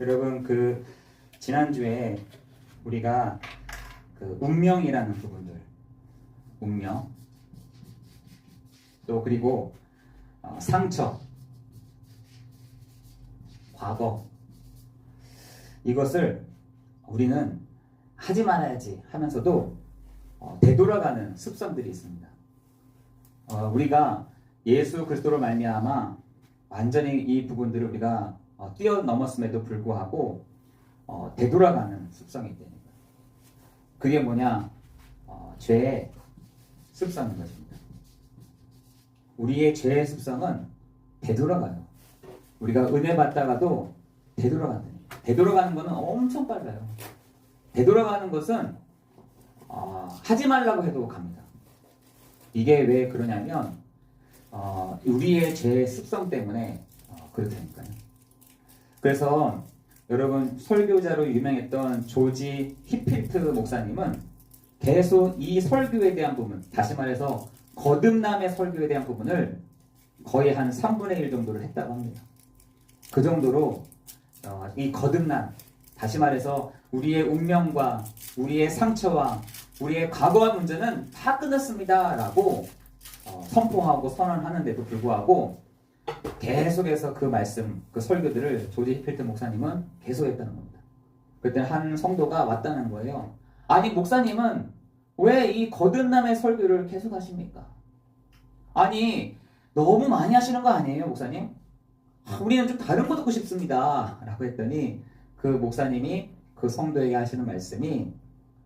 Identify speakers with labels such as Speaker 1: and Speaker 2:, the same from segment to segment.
Speaker 1: 여러분 지난주에 우리가 운명이라는 부분들, 운명, 또 그리고 상처, 과거, 이것을 우리는 하지 말아야지 하면서도 되돌아가는 습성들이 있습니다. 우리가 예수 그리스도로 말미암아 완전히 이 부분들을 우리가 뛰어넘었음에도 불구하고 되돌아가는 습성이 있다는 거예요. 그게 뭐냐? 죄의 습성인 것입니다. 우리의 죄의 습성은 되돌아가요. 우리가 은혜 받다가도 되돌아간다는 거예요. 되돌아가는 것은 엄청 빨라요. 되돌아가는 것은 하지 말라고 해도 갑니다. 이게 왜 그러냐면 우리의 죄의 습성 때문에 그렇다니까요. 그래서 여러분, 설교자로 유명했던 조지 히필트 목사님은 계속 이 설교에 대한 부분, 다시 말해서 거듭남의 설교에 대한 부분을 거의 한 3분의 1 정도를 했다고 합니다. 그 정도로 이 거듭남, 다시 말해서 우리의 운명과 우리의 상처와 우리의 과거와 문제는 다 끝났습니다 라고 선포하고 선언하는데도 불구하고 계속해서 그 말씀, 그 설교들을 조지 히필트 목사님은 계속했다는 겁니다. 그때 한 성도가 왔다는 거예요. 아니, 목사님은 왜 이 거듭남의 설교를 계속 하십니까? 아니, 너무 많이 하시는 거 아니에요, 목사님? 우리는 좀 다른 거 듣고 싶습니다 라고 했더니 그 목사님이 그 성도에게 하시는 말씀이,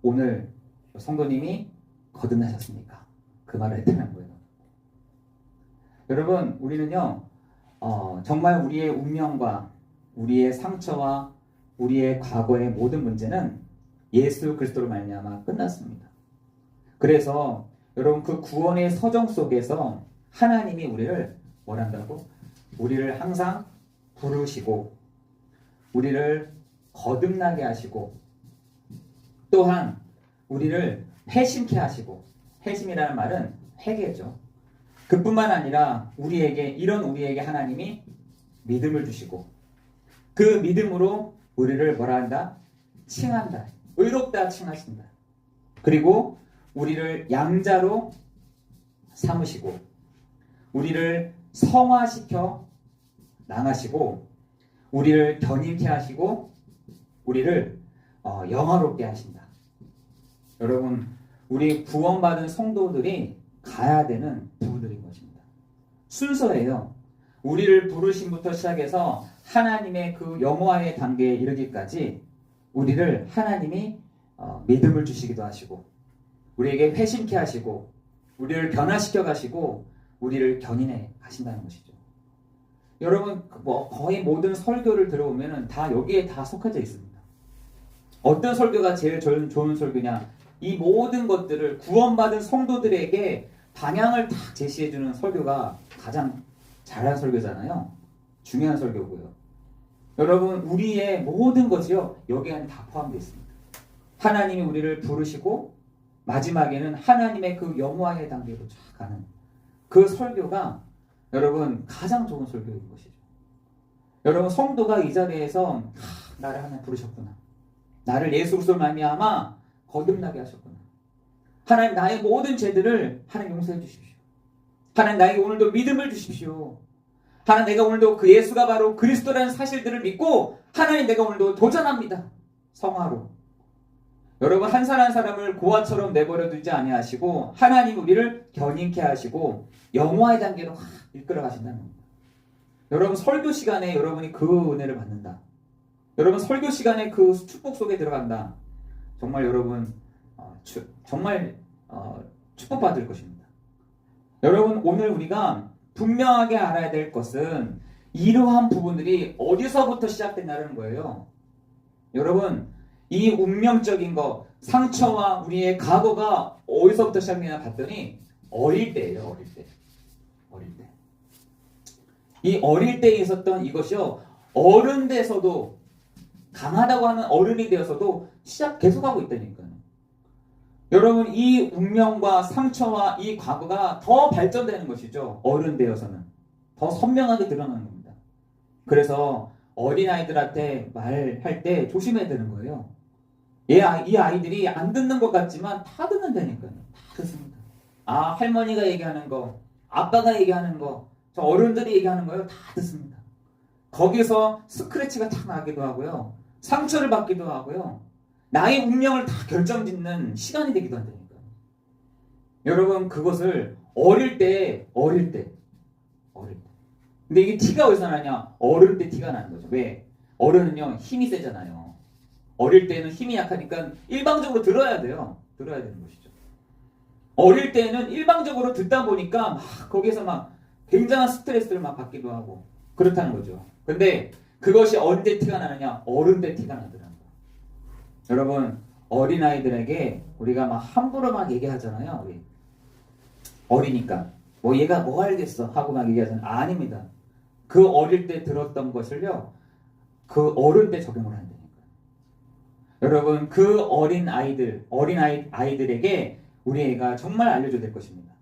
Speaker 1: 오늘 성도님이 거듭나셨습니까? 그 말을 했다는 거예요. 여러분, 우리는요 정말 우리의 운명과 우리의 상처와 우리의 과거의 모든 문제는 예수 그리스도로 말미암아 끝났습니다. 그래서 여러분, 그 구원의 서정 속에서 하나님이 우리를 뭐란다고? 우리를 항상 부르시고 우리를 거듭나게 하시고 또한 우리를 회심케 하시고, 회심이라는 말은 회개죠. 그뿐만 아니라 우리에게 하나님이 믿음을 주시고 그 믿음으로 우리를 뭐라 한다? 칭한다. 의롭다 칭하신다. 그리고 우리를 양자로 삼으시고 우리를 성화시켜 나가시고 우리를 견인케 하시고 우리를 영화롭게 하신다. 여러분, 우리 구원받은 성도들이 가야 되는 부분들인 것입니다. 순서예요. 우리를 부르심부터 시작해서 하나님의 그 영화의 단계에 이르기까지 우리를 하나님이 믿음을 주시기도 하시고 우리에게 회심케 하시고 우리를 변화시켜 가시고 우리를 견인해 가신다는 것이죠. 여러분, 거의 모든 설교를 들어보면 다 여기에 다 속해져 있습니다. 어떤 설교가 제일 좋은 설교냐? 이 모든 것들을 구원받은 성도들에게 방향을 딱 제시해주는 설교가 가장 잘한 설교잖아요. 중요한 설교고요. 여러분, 우리의 모든 것이요 여기에는 다 포함되어 있습니다. 하나님이 우리를 부르시고 마지막에는 하나님의 그 영화의 단계로 쫙 가는 그 설교가 여러분 가장 좋은 설교인 것이죠. 여러분, 성도가 이 자리에서 나를 하나님 부르셨구나, 나를 예수 그리스도로 말미암아 거듭나게 하셨구나, 하나님 나의 모든 죄들을 하나님 용서해 주십시오, 하나님 나에게 오늘도 믿음을 주십시오, 하나님 내가 오늘도 그 예수가 바로 그리스도라는 사실들을 믿고 하나님 내가 오늘도 도전합니다, 성화로. 여러분, 한 사람 한 사람을 고아처럼 내버려 두지 아니하시고 하나님 우리를 견인케 하시고 영화의 단계로 이끌어 가신다는 겁니다. 여러분, 설교 시간에 여러분이 그 은혜를 받는다. 여러분, 설교 시간에 그 축복 속에 들어간다. 정말 여러분 정말 축복받을 것입니다. 여러분, 오늘 우리가 분명하게 알아야 될 것은 이러한 부분들이 어디서부터 시작된다는 거예요. 여러분, 이 운명적인 것, 상처와 우리의 과거가 어디서부터 시작되나 봤더니 어릴 때예요. 어릴 때. 이 어릴 때에 있었던 이것이요, 어른 돼서도, 강하다고 하는 어른이 되어서도 계속하고 있다니까요. 여러분, 이 운명과 상처와 이 과거가 더 발전되는 것이죠. 어른 되어서는 더 선명하게 드러나는 겁니다. 그래서 어린아이들한테 말할 때 조심해야 되는 거예요. 이 아이들이 안 듣는 것 같지만 다 듣는다니까요. 다 듣습니다. 아, 할머니가 얘기하는 거, 아빠가 얘기하는 거, 저 어른들이 얘기하는 거요. 다 듣습니다. 거기서 스크래치가 탁 나기도 하고요. 상처를 받기도 하고요. 나의 운명을 다 결정짓는 시간이 되기도 한다니까요. 여러분, 그것을 어릴 때. 근데 이게 티가 어디서 나냐? 어릴 때 티가 나는 거죠. 왜? 어른은요, 힘이 세잖아요. 어릴 때는 힘이 약하니까 일방적으로 들어야 돼요. 들어야 되는 것이죠. 어릴 때는 일방적으로 듣다 보니까 막 거기에서 막 굉장한 스트레스를 막 받기도 하고 그렇다는 거죠. 근데 그것이 언제 티가 나느냐? 어른 때 티가 나더라고요. 여러분, 어린아이들에게 우리가 막 함부로 막 얘기하잖아요. 우리 어리니까 뭐 얘가 뭐 알겠어 하고 막 얘기하잖아요. 아닙니다. 그 어릴 때 들었던 것을요, 그 어른 때 적용을 한다니까요. 여러분, 그 어린아이들에게 우리 애가 정말 알려줘야 될 것입니다.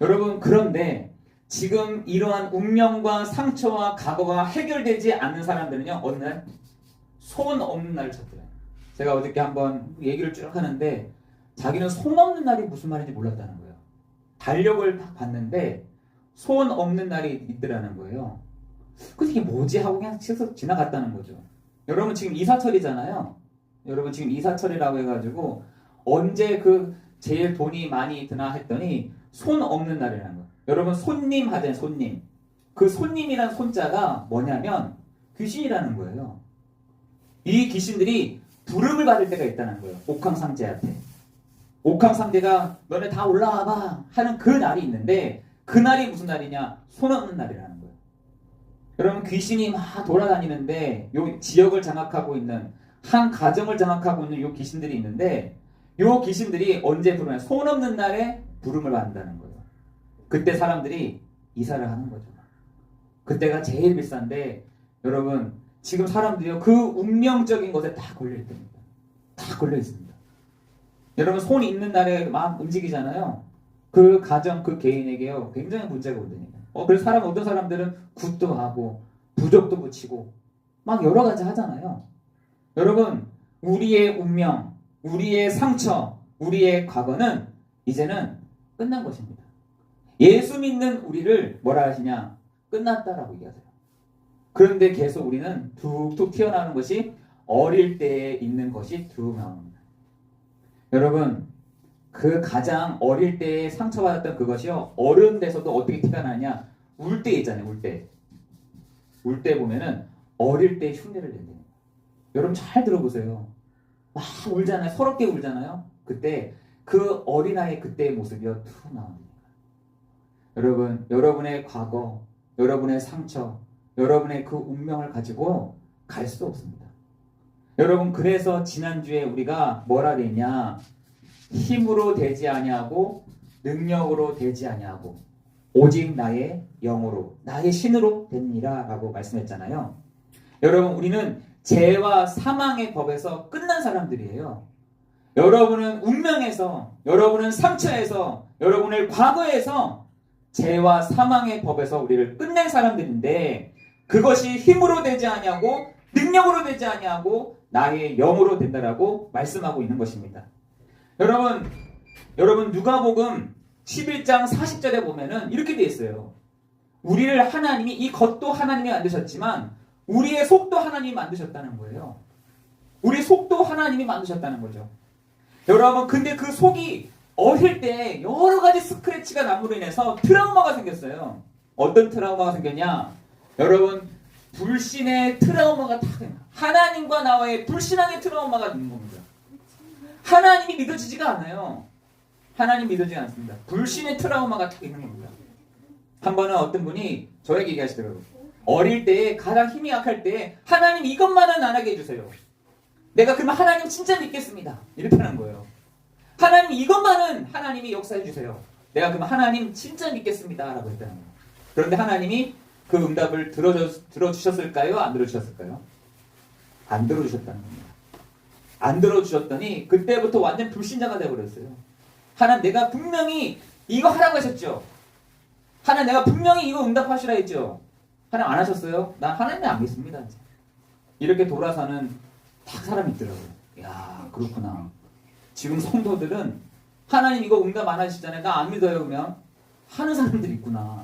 Speaker 1: 여러분, 그런데 지금 이러한 운명과 상처와 과거가 해결되지 않는 사람들은요, 어느 날 손 없는 날을 찾더래요. 제가 어저께 한번 얘기를 쭉 하는데 자기는 손 없는 날이 무슨 말인지 몰랐다는 거예요. 달력을 딱 봤는데 손 없는 날이 있더라는 거예요. 근데 이게 뭐지 하고 그냥 지나갔다는 거죠. 여러분, 지금 이사철이잖아요. 여러분, 지금 이사철이라고 해가지고 언제 그 제일 돈이 많이 드나 했더니 손 없는 날이라는 거예요. 여러분, 손님 하잖아요. 손님. 그 손님이란 손자가 뭐냐면 귀신이라는 거예요. 이 귀신들이 부름을 받을 때가 있다는 거예요. 옥황상제한테. 옥황상제가 너네 다 올라와봐 하는 그 날이 있는데, 그 날이 무슨 날이냐? 손 없는 날이라는 거예요. 여러분, 귀신이 막 돌아다니는데 요 지역을 장악하고 있는, 한 가정을 장악하고 있는 요 귀신들이 있는데, 요 귀신들이 언제 부르냐? 손 없는 날에 부름을 받는다는 거예요. 그때 사람들이 이사를 하는 거죠. 그때가 제일 비싼데, 여러분, 지금 사람들이요, 그 운명적인 것에 다 걸려 있답니다. 다 걸려 있습니다. 여러분, 손이 있는 날에 막 움직이잖아요. 그 가정, 그 개인에게요, 굉장히 문제가 오다니까. 그래서 어떤 사람들은 굿도 하고 부적도 붙이고 막 여러 가지 하잖아요. 여러분, 우리의 운명, 우리의 상처, 우리의 과거는 이제는 끝난 것입니다. 예수 믿는 우리를 뭐라 하시냐? 끝났다라고 얘기하세요. 그런데 계속 우리는 툭툭 튀어나오는 것이 어릴 때에 있는 것이 툭 나옵니다. 여러분, 그 가장 어릴 때에 상처받았던 그것이요, 어른 돼서도 어떻게 티가 나냐? 울 때 있잖아요. 울 때. 울 때 보면은 어릴 때 흉내를 낸대요. 여러분, 잘 들어보세요. 막 울잖아요. 서럽게 울잖아요. 그때 그 어린아이의 그때의 모습이요, 툭 나옵니다. 여러분, 여러분의 과거, 여러분의 상처, 여러분의 그 운명을 가지고 갈 수 없습니다. 여러분, 그래서 지난주에 우리가 뭐라 그랬냐? 힘으로 되지 아니하고 능력으로 되지 아니하고 오직 나의 영으로, 나의 신으로 됩니다 라고 말씀했잖아요. 여러분, 우리는 죄와 사망의 법에서 끝난 사람들이에요. 여러분은 운명에서, 여러분은 상처에서, 여러분의 과거에서 죄와 사망의 법에서 우리를 끝낸 사람들인데, 그것이 힘으로 되지 아니하고 능력으로 되지 아니하고 나의 영으로 된다라고 말씀하고 있는 것입니다. 여러분, 누가복음 11장 40절에 보면은 이렇게 되어 있어요. 우리를 하나님이, 이 겉도 하나님이 만드셨지만 우리의 속도 하나님이 만드셨다는 거예요. 우리 속도 하나님이 만드셨다는 거죠. 여러분, 근데 그 속이 어릴 때 여러 가지 스크래치가 남으로 인해서 트라우마가 생겼어요. 어떤 트라우마가 생겼냐? 여러분, 불신의 트라우마가 다 하나님과 나와의 불신앙의 트라우마가 있는 겁니다. 하나님이 믿어지지가 않아요. 하나님 믿어지지 않습니다. 불신의 트라우마가 딱 있는 겁니다. 한 번은 어떤 분이 저에게 얘기하시더라고요. 어릴 때 가장 힘이 약할 때 하나님 이것만은 안 하게 해주세요. 내가 그러면 하나님 진짜 믿겠습니다. 이렇게 하는 거예요. 하나님 이것만은 하나님이 역사해 주세요. 내가 그러면 하나님 진짜 믿겠습니다. 라고 했다는 거예요. 그런데 하나님이 그 응답을 들어주셨을까요? 안 들어주셨을까요? 안 들어주셨다는 겁니다. 안 들어주셨더니 그때부터 완전 불신자가 되어버렸어요. 하나님, 내가 분명히 이거 하라고 하셨죠? 하나님, 내가 분명히 이거 응답하시라 했죠? 하나님 안 하셨어요? 나 하나님 안 믿습니다. 이렇게 돌아서는 딱 사람이 있더라고요. 야, 그렇구나. 지금 성도들은 하나님 이거 응답 안 하시잖아요. 나 안 믿어요. 그러면 하는 사람들이 있구나.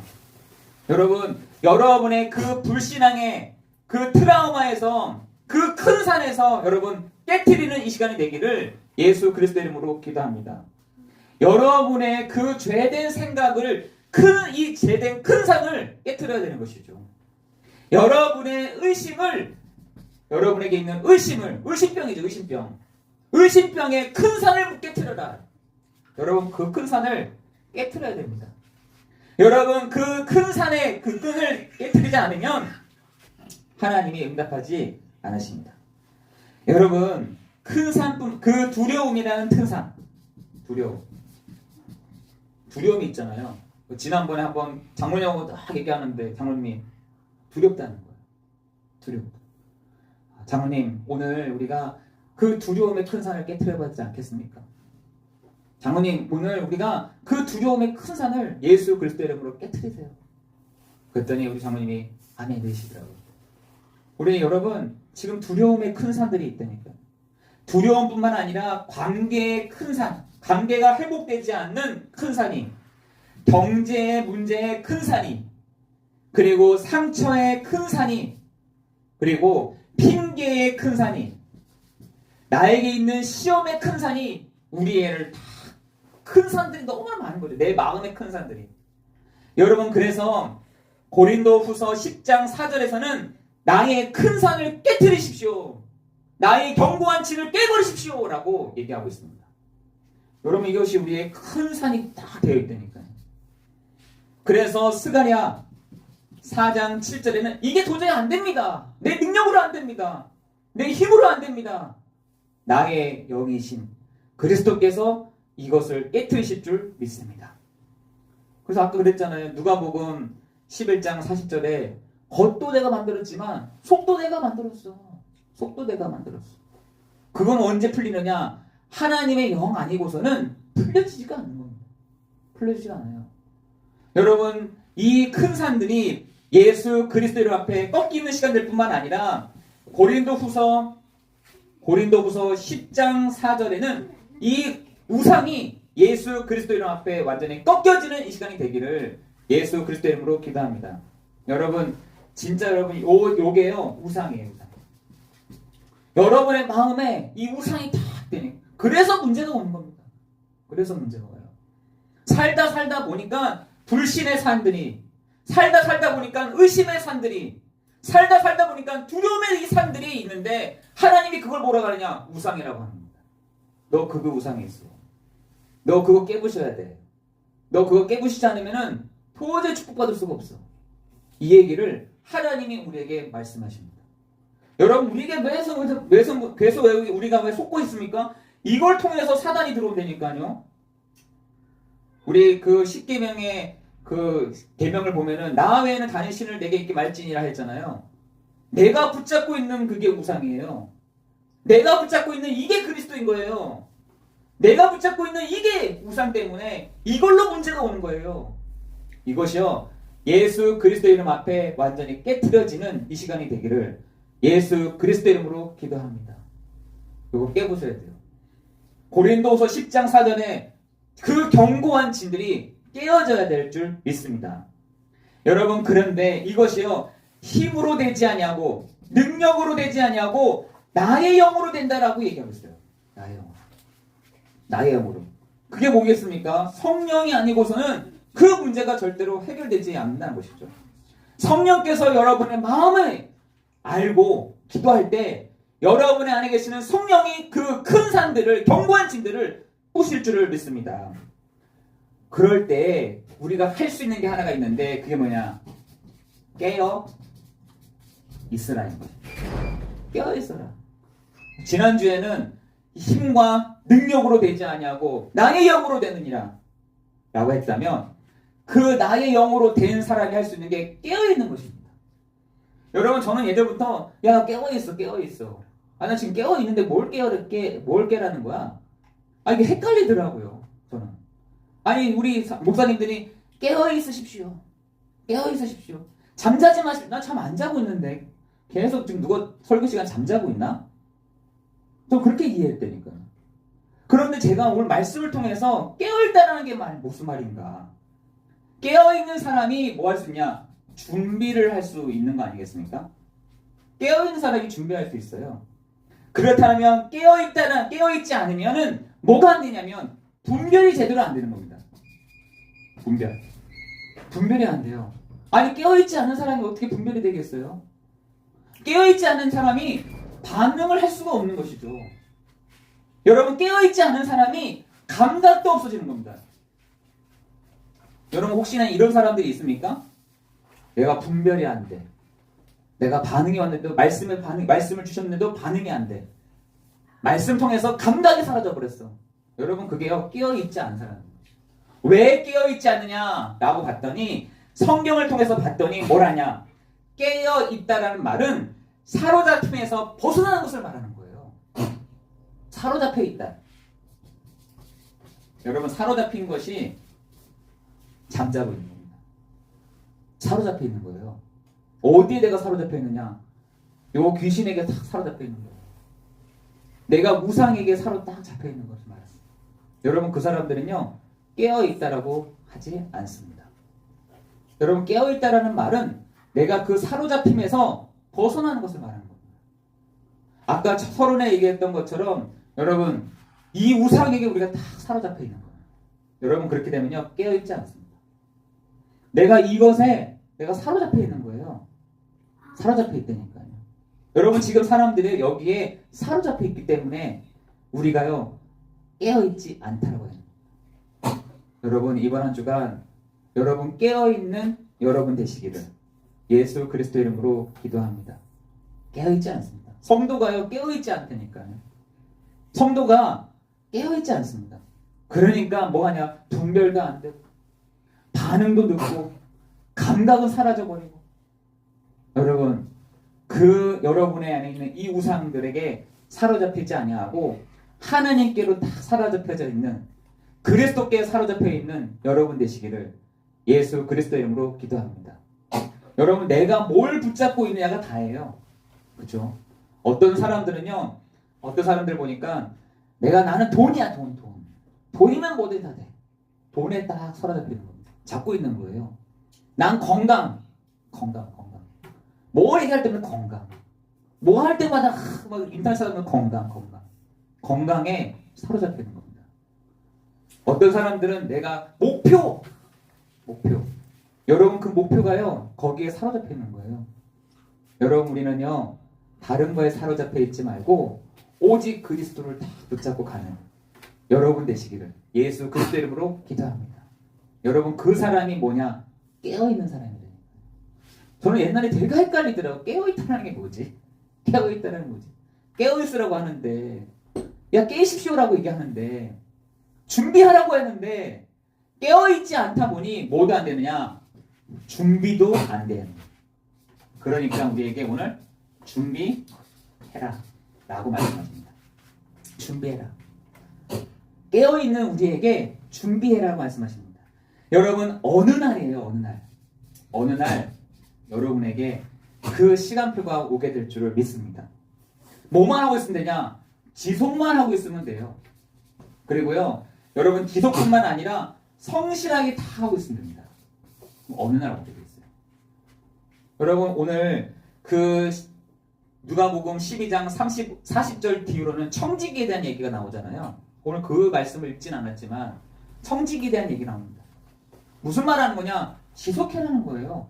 Speaker 1: 여러분, 여러분의 그 불신앙의 그 트라우마에서 그 큰 산에서 여러분 깨트리는 이 시간이 되기를 예수 그리스도 이름으로 기도합니다. 여러분의 그 죄된 생각을 이 죄된 큰 산을 깨트려야 되는 것이죠. 여러분의 의심을, 여러분에게 있는 의심병이죠. 의심병의 큰 산을 깨트려라. 여러분 그 큰 산을 깨트려야 됩니다. 여러분 그 큰 산의 그 끈을 깨트리지 않으면 하나님이 응답하지 않으십니다. 여러분 큰 산뿐, 그 두려움이라는 큰 산, 두려움이 있잖아요. 지난번에 한번 장로님하고 딱 얘기하는데 장로님이 두렵다는 거예요. 두렵다. 장로님, 오늘 우리가 그 두려움의 큰 산을 깨트려봤지 않겠습니까? 장로님, 오늘 우리가 그 두려움의 큰 산을 예수 그리스도 이름으로 깨트리세요. 그랬더니 우리 장로님이 아멘 되시더라고요. 우리 여러분, 지금 두려움의 큰 산들이 있다니까요. 두려움뿐만 아니라 관계의 큰 산, 관계가 회복되지 않는 큰 산이, 경제의 문제의 큰 산이, 그리고 상처의 큰 산이, 그리고 핑계의 큰 산이, 나에게 있는 시험의 큰 산이, 우리 애를 다 큰 산들이 너무나 많은 거죠. 내 마음의 큰 산들이. 여러분, 그래서 고린도후서 10장 4절에서는 나의 큰 산을 깨트리십시오. 나의 견고한 진을 깨버리십시오. 라고 얘기하고 있습니다. 여러분, 이것이 우리의 큰 산이 딱 되어 있다니까요. 그래서 스가랴 4장 7절에는 이게 도저히 안 됩니다. 내 능력으로 안 됩니다. 내 힘으로 안 됩니다. 나의 영이신 그리스도께서 이것을 깨트리실 줄 믿습니다. 그래서 아까 그랬잖아요. 누가복음 11장 40절에 겉도 내가 만들었지만 속도 내가 만들었어. 그건 언제 풀리느냐? 하나님의 영 아니고서는 풀려지지가 않는 겁니다. 풀려지지가 않아요. 여러분, 이 큰 산들이 예수 그리스도 이름 앞에 꺾이는 시간들 뿐만 아니라 고린도후서 10장 4절에는 이 우상이 예수 그리스도 이름 앞에 완전히 꺾여지는 이 시간이 되기를 예수 그리스도 이름으로 기도합니다. 여러분, 진짜 여러분, 요게요, 우상이에요. 우상. 여러분의 마음에 이 우상이 다 되니 그래서 문제가 오는 겁니다. 그래서 문제가 와요. 살다 보니까 불신의 산들이, 살다 보니까 의심의 산들이, 살다 보니까 두려움의 이 산들이 있는데 하나님이 그걸 뭐라 하느냐? 우상이라고 합니다. 너 그거 우상에 있어. 너 그거 깨부셔야 돼. 너 그거 깨부시지 않으면은 도저히 축복받을 수가 없어. 이 얘기를 하나님이 우리에게 말씀하십니다. 여러분, 우리에게 계속 우리가 왜 속고 있습니까? 이걸 통해서 사단이 들어온다니까요. 우리 그 10계명의 그 계명을 보면은 나 외에는 다른 신을 내게 있게 말지니라 했잖아요. 내가 붙잡고 있는 그게 우상이에요. 내가 붙잡고 있는 이게 그리스도인 거예요. 내가 붙잡고 있는 이게 우상 때문에 이걸로 문제가 오는 거예요. 이것이요, 예수 그리스도 이름 앞에 완전히 깨트려지는 이 시간이 되기를 예수 그리스도 이름으로 기도합니다. 이거 깨부셔야 돼요. 고린도후서 10장 4절에 그 견고한 진들이 깨어져야 될 줄 믿습니다. 여러분, 그런데 이것이요, 힘으로 되지 아니하고 능력으로 되지 아니하고 나의 영으로 된다라고 얘기하고 있어요. 나의 영으로. 그게 뭐겠습니까? 성령이 아니고서는 그 문제가 절대로 해결되지 않는다는 것이죠. 성령께서 여러분의 마음을 알고 기도할 때 여러분의 안에 계시는 성령이 그 큰 산들을, 견고한 진들을 부실 줄을 믿습니다. 그럴 때 우리가 할 수 있는 게 하나가 있는데 그게 뭐냐? 깨어 있으라는 거예요. 깨어 있어라. 지난주에는 힘과 능력으로 되지 아니하고 나의 영으로 되느니라 라고 했다면, 그 나의 영으로 된 사람이 할 수 있는 게 깨어있는 것입니다. 여러분, 저는 예전부터 야, 깨어있어. 나 지금 깨어있는데 뭘 깨라는 거야? 이게 헷갈리더라고요. 저는. 우리 목사님들이 깨어있으십시오. 잠자지 마십시오. 나 잠 안 자고 있는데 계속 지금 누가 설교 시간 잠자고 있나? 저 그렇게 이해했다니까요. 그런데 제가 오늘 말씀을 통해서 깨어있다는 게 무슨 말인가? 깨어있는 사람이 뭐 할 수 있냐? 준비를 할 수 있는 거 아니겠습니까? 깨어있는 사람이 준비할 수 있어요. 그렇다면 깨어있지 않으면은 뭐가 안 되냐면 분별이 제대로 안 되는 겁니다. 분별이 안 돼요. 아니 깨어있지 않은 사람이 어떻게 분별이 되겠어요? 깨어있지 않은 사람이 반응을 할 수가 없는 것이죠. 여러분 깨어있지 않은 사람이 감각도 없어지는 겁니다. 여러분 혹시나 이런 사람들이 있습니까? 내가 분별이 안 돼. 내가 반응이 왔는데도 말씀을 주셨는데도 반응이 안 돼. 말씀 통해서 감각이 사라져 버렸어. 여러분 그게요 깨어있지 않은 사람. 왜 깨어있지 않느냐라고 봤더니 성경을 통해서 봤더니 뭐라냐? 깨어있다라는 말은 사로잡힘에서 벗어나는 것을 말하는 거예요. 사로잡혀 있다. 여러분 사로잡힌 것이 잠자고 있는 겁니다. 사로잡혀 있는 거예요. 어디에 내가 사로잡혀 있느냐? 요 귀신에게 딱 사로잡혀 있는 거예요. 내가 우상에게 딱 잡혀 있는 것을 말했어요. 여러분 그 사람들은요 깨어있다라고 하지 않습니다. 여러분 깨어있다라는 말은 내가 그 사로잡힘에서 벗어나는 것을 말하는 겁니다. 아까 서론에 얘기했던 것처럼 여러분 이 우상에게 우리가 딱 사로잡혀 있는 거예요. 여러분 그렇게 되면요 깨어있지 않습니다. 내가 이것에 내가 사로잡혀 있는 거예요. 사로잡혀 있다니까요. 여러분 지금 사람들이 여기에 사로잡혀 있기 때문에 우리가요 깨어있지 않다라고 해요. 여러분 이번 한 주간 여러분 깨어있는 여러분 되시기를 예수 그리스도 이름으로 기도합니다. 깨어있지 않습니다. 성도가요 깨어있지 않다니까요. 성도가 깨어있지 않습니다. 그러니까 뭐하냐? 분별도 안 되고 반응도 늦고 감각은 사라져버리고 여러분 그 여러분의 안에 있는 이 우상들에게 사로잡히지 아니하고 하나님께로 다 사로잡혀져 있는 그리스도께 사로잡혀 있는 여러분 되시기를 예수 그리스도 이름으로 기도합니다. 여러분 내가 뭘 붙잡고 있느냐가 다예요. 그렇죠? 어떤 사람들은요 어떤 사람들 보니까 나는 돈이야 돈이면 뭐든 다 돼. 돈에 딱 사로잡혀 있는 겁니다. 잡고 있는 거예요. 난 건강 뭐 얘기할 때면 건강 뭐 할 때마다 막 인터넷 사람은 건강에 사로잡혀 있는 겁니다. 어떤 사람들은 내가 목표 여러분 그 목표가요 거기에 사로잡혀 있는 거예요. 여러분 우리는요 다른 거에 사로잡혀 있지 말고 오직 그리스도를 다 붙잡고 가는 여러분 되시기를 예수 그리스도 이름으로 기도합니다. 여러분 그 사람이 뭐냐? 깨어있는 사람이래요. 저는 옛날에 되게 헷갈리더라고요. 깨어있다는 게 뭐지? 깨어있으라고 하는데 야 깨십시오라고 얘기하는데 준비하라고 했는데 깨어있지 않다 보니 뭐도 안 되느냐? 준비도 안 되는 거예요. 그러니까 우리에게 오늘 준비해라 라고 말씀하십니다. 준비해라. 깨어있는 우리에게 준비해라고 말씀하십니다. 여러분 어느 날이에요. 어느 날 여러분에게 그 시간표가 오게 될 줄을 믿습니다. 뭐만 하고 있으면 되냐? 지속만 하고 있으면 돼요. 그리고요 여러분 지속뿐만 아니라 성실하게 다 하고 있으면 됩니다. 어느 날 어떻게 되겠어요? 여러분 오늘 그 누가복음 12장 40절 뒤로는 청지기에 대한 얘기가 나오잖아요. 오늘 그 말씀을 읽진 않았지만 청지기에 대한 얘기 나옵니다. 무슨 말 하는 거냐? 지속해라는 거예요.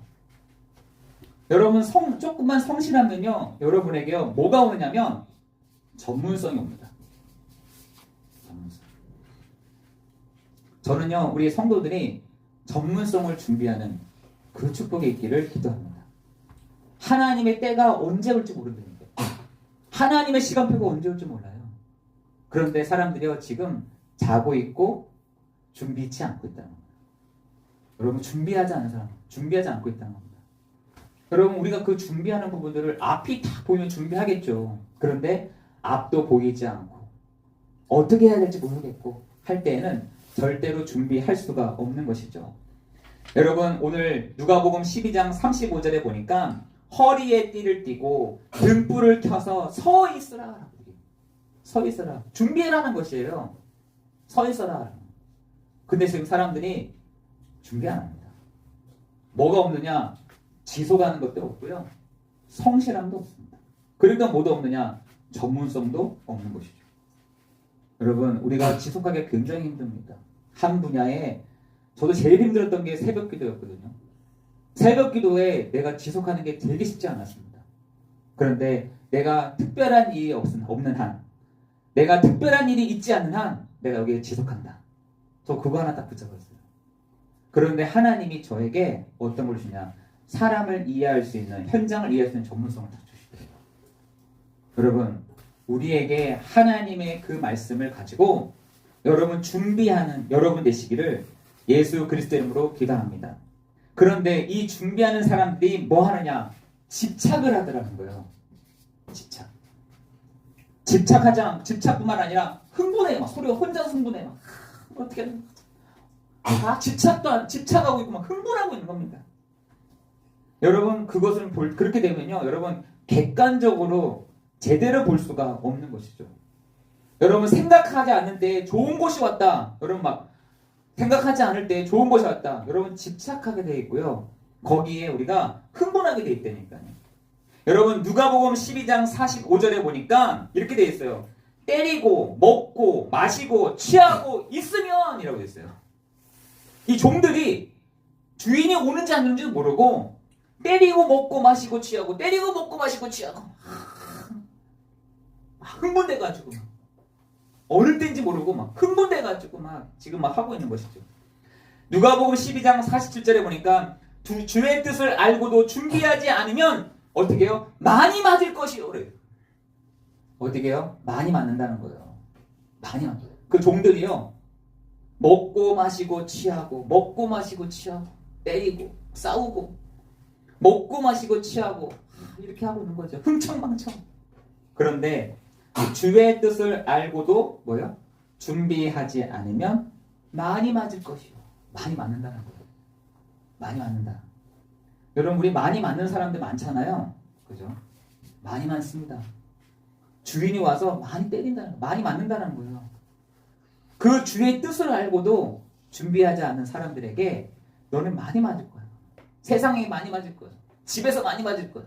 Speaker 1: 여러분 조금만 성실하면요 여러분에게요 뭐가 오느냐면 전문성이 옵니다. 전문성. 저는요 우리 성도들이 전문성을 준비하는 그 축복이 있기를 기도합니다. 하나님의 때가 언제 올지 모른다니까. 하나님의 시간표가 언제 올지 몰라요. 그런데 사람들이요 지금 자고 있고 준비치 않고 있다는 겁니다. 여러분 준비하지 않고 있다는 겁니다. 여러분 우리가 그 준비하는 부분들을 앞이 다 보이면 준비하겠죠. 그런데 앞도 보이지 않고 어떻게 해야 될지 모르겠고 할 때에는 절대로 준비할 수가 없는 것이죠. 여러분 오늘 누가복음 12장 35절에 보니까 허리에 띠를 띠고 등불을 켜서 서 있으라. 서 있어라. 준비해라는 것이에요. 서 있어라. 근데 지금 사람들이 준비 안 합니다. 뭐가 없느냐? 지속하는 것도 없고요. 성실함도 없습니다. 그러니까 뭐도 없느냐? 전문성도 없는 것이죠. 여러분, 우리가 지속하기 굉장히 힘듭니다. 한 분야에 저도 제일 힘들었던 게 새벽 기도였거든요. 새벽 기도에 내가 지속하는 게 되게 쉽지 않았습니다. 그런데 내가 특별한 일이 없는 한, 내가 특별한 일이 있지 않는 한 내가 여기에 지속한다. 저 그거 하나 딱 붙잡았어요. 그런데 하나님이 저에게 어떤 걸 주냐? 사람을 이해할 수 있는, 현장을 이해할 수 있는 전문성을 딱 주시더라고요. 여러분, 우리에게 하나님의 그 말씀을 가지고 여러분 준비하는 여러분 되시기를 예수 그리스도의 이름으로 기도합니다. 그런데 이 준비하는 사람들이 뭐 하느냐? 집착을 하더라는 거예요. 집착뿐만 아니라 흥분해. 막 소리가 혼자서 흥분해. 막 어떻게 하는 거야? 집착하고 있고 막 흥분하고 있는 겁니다. 여러분, 그것을 그렇게 되면요, 여러분 객관적으로 제대로 볼 수가 없는 것이죠. 여러분, 생각하지 않는 때 좋은 곳이 왔다. 여러분, 막 생각하지 않을 때 좋은 곳이 왔다. 여러분, 집착하게 되어 있고요. 거기에 우리가 흥분하게 되어 있다니까요. 여러분, 누가복음 12장 45절에 보니까 이렇게 되어 있어요. 때리고 먹고 마시고 취하고 있으면 이라고 되어 있어요. 이 종들이 주인이 오는지 안 오는지도 모르고 때리고 먹고 마시고 취하고 때리고 먹고 마시고 취하고 막 흥분돼가지고 막 어느 때인지 모르고 막 흥분돼가지고 막 지금 막 하고 있는 것이죠. 누가복음 12장 47절에 보니까 주의 뜻을 알고도 준비하지 않으면 어떻게 해요? 많이 맞을 것이요. 그래요. 어떻게 해요? 많이 맞는다는 거예요. 많이 맞아요. 그 종들이요, 먹고 마시고 취하고 먹고 마시고 취하고 때리고 싸우고 먹고 마시고 취하고 이렇게 하고 있는 거죠. 흥청망청. 그런데 주의 뜻을 알고도 뭐요? 준비하지 않으면 많이 맞을 것이요. 많이 맞는다는 거예요. 많이 맞는다. 여러분, 우리 많이 맞는 사람들 많잖아요. 그죠? 많이 많습니다. 주인이 와서 많이 때린다는 거예요. 많이 맞는다는 거예요. 그 주의 뜻을 알고도 준비하지 않는 사람들에게 너는 많이 맞을 거야. 세상에 많이 맞을 거야. 집에서 많이 맞을 거야.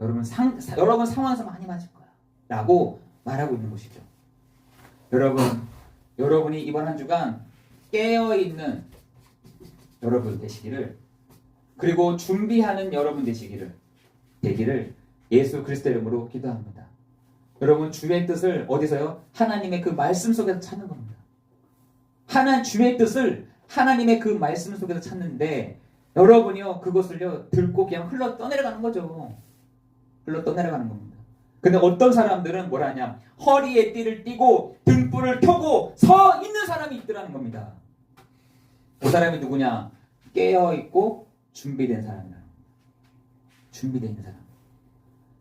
Speaker 1: 여러분 상황에서 많이 맞을 거야. 라고 말하고 있는 것이죠. 여러분이 이번 한 주간 깨어있는 여러분 되시기를, 그리고 준비하는 여러분 되기를 예수 그리스도 이름으로 기도합니다. 여러분, 주의 뜻을 어디서요? 하나님의 그 말씀 속에서 찾는 겁니다. 주의 뜻을 하나님의 그 말씀 속에서 찾는데, 여러분이요 그것을요 들고 그냥 흘러 떠내려가는 거죠. 흘러 떠내려가는 겁니다. 근데 어떤 사람들은 뭐라 하냐? 허리에 띠를 띠고 등불을 켜고 서 있는 사람이 있더라는 겁니다. 그 사람이 누구냐? 깨어있고 준비된 사람이라는 겁니다. 준비된 사람.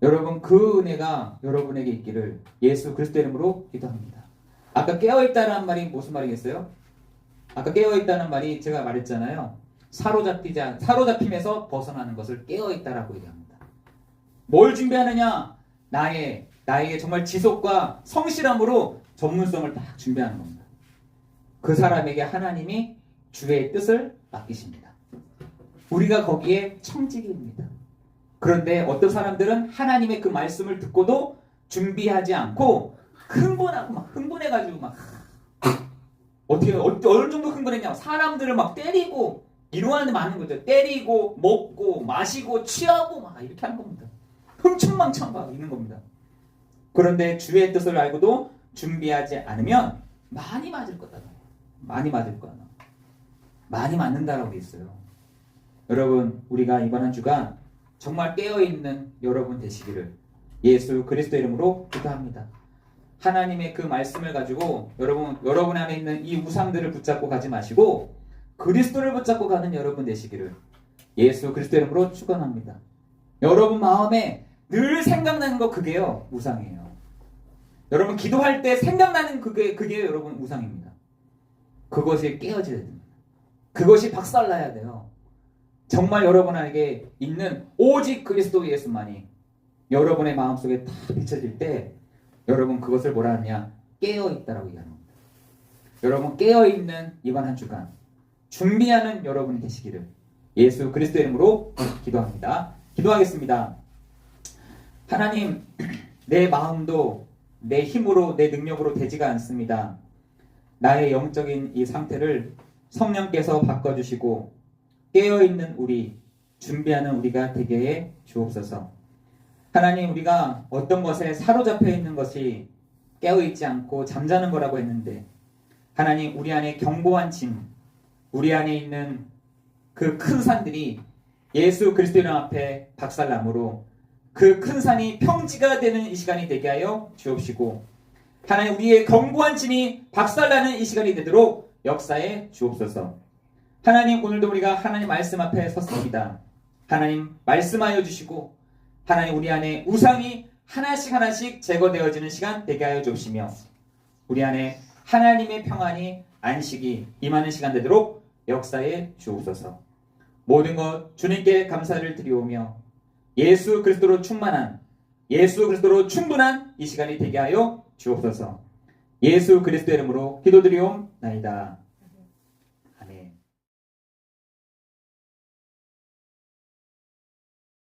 Speaker 1: 여러분, 그 은혜가 여러분에게 있기를 예수 그리스도 이름으로 기도합니다. 아까 깨어있다는 말이 무슨 말이겠어요? 아까 깨어있다는 말이 제가 말했잖아요. 사로잡힘에서 벗어나는 것을 깨어있다라고 얘기합니다. 뭘 준비하느냐? 나에게 정말 지속과 성실함으로 전문성을 딱 준비하는 겁니다. 그 사람에게 하나님이 주의 뜻을 맡기십니다. 우리가 거기에 청직입니다. 그런데 어떤 사람들은 하나님의 그 말씀을 듣고도 준비하지 않고 흥분하고 막 흥분해가지고 막 어느 정도 흥분했냐? 사람들을 막 때리고 이러한 많은 거죠. 때리고 먹고 마시고 취하고 막 이렇게 하는 겁니다. 흥청망청 막 있는 겁니다. 그런데 주의 뜻을 알고도 준비하지 않으면 많이 맞을 거다. 많이 맞을 거야. 많이 맞는다라고 돼 있어요. 여러분, 우리가 이번 한 주간 정말 깨어있는 여러분 되시기를 예수 그리스도 이름으로 기도합니다. 하나님의 그 말씀을 가지고 여러분 안에 있는 이 우상들을 붙잡고 가지 마시고 그리스도를 붙잡고 가는 여러분 되시기를 예수 그리스도 이름으로 축원합니다. 여러분 마음에 늘 생각나는 거 그게요 우상이에요. 여러분 기도할 때 생각나는 그게 여러분 우상입니다. 그것이 깨어져야 됩니다. 그것이 박살나야 돼요. 정말 여러분에게 있는 오직 그리스도 예수만이 여러분의 마음속에 다 비춰질 때 여러분 그것을 뭐라 하느냐? 깨어있다라고 얘기합니다. 여러분 깨어있는 이번 한 주간 준비하는 여러분이 되시기를 예수 그리스도 이름으로 기도합니다. 기도하겠습니다. 하나님, 내 마음도 내 힘으로 내 능력으로 되지가 않습니다. 나의 영적인 이 상태를 성령께서 바꿔주시고 깨어있는 우리, 준비하는 우리가 되게 해 주옵소서. 하나님, 우리가 어떤 것에 사로잡혀 있는 것이 깨어있지 않고 잠자는 거라고 했는데 하나님, 우리 안에 견고한 짐, 우리 안에 있는 그 큰 산들이 예수 그리스도 이름 앞에 박살나므로 그 큰 산이 평지가 되는 이 시간이 되게 하여 주옵시고 하나님, 우리의 견고한 짐이 박살나는 이 시간이 되도록 역사해 주옵소서. 하나님, 오늘도 우리가 하나님 말씀 앞에 섰습니다. 하나님 말씀하여 주시고 하나님, 우리 안에 우상이 하나씩 제거되어지는 시간 되게 하여 주옵시며 우리 안에 하나님의 평안이 안식이 임하는 시간 되도록 역사해 주옵소서. 모든 것 주님께 감사를 드리오며 예수 그리스도로 충만한, 예수 그리스도로 충분한 이 시간이 되게 하여 주옵소서. 예수 그리스도 이름으로 기도드리옵나이다.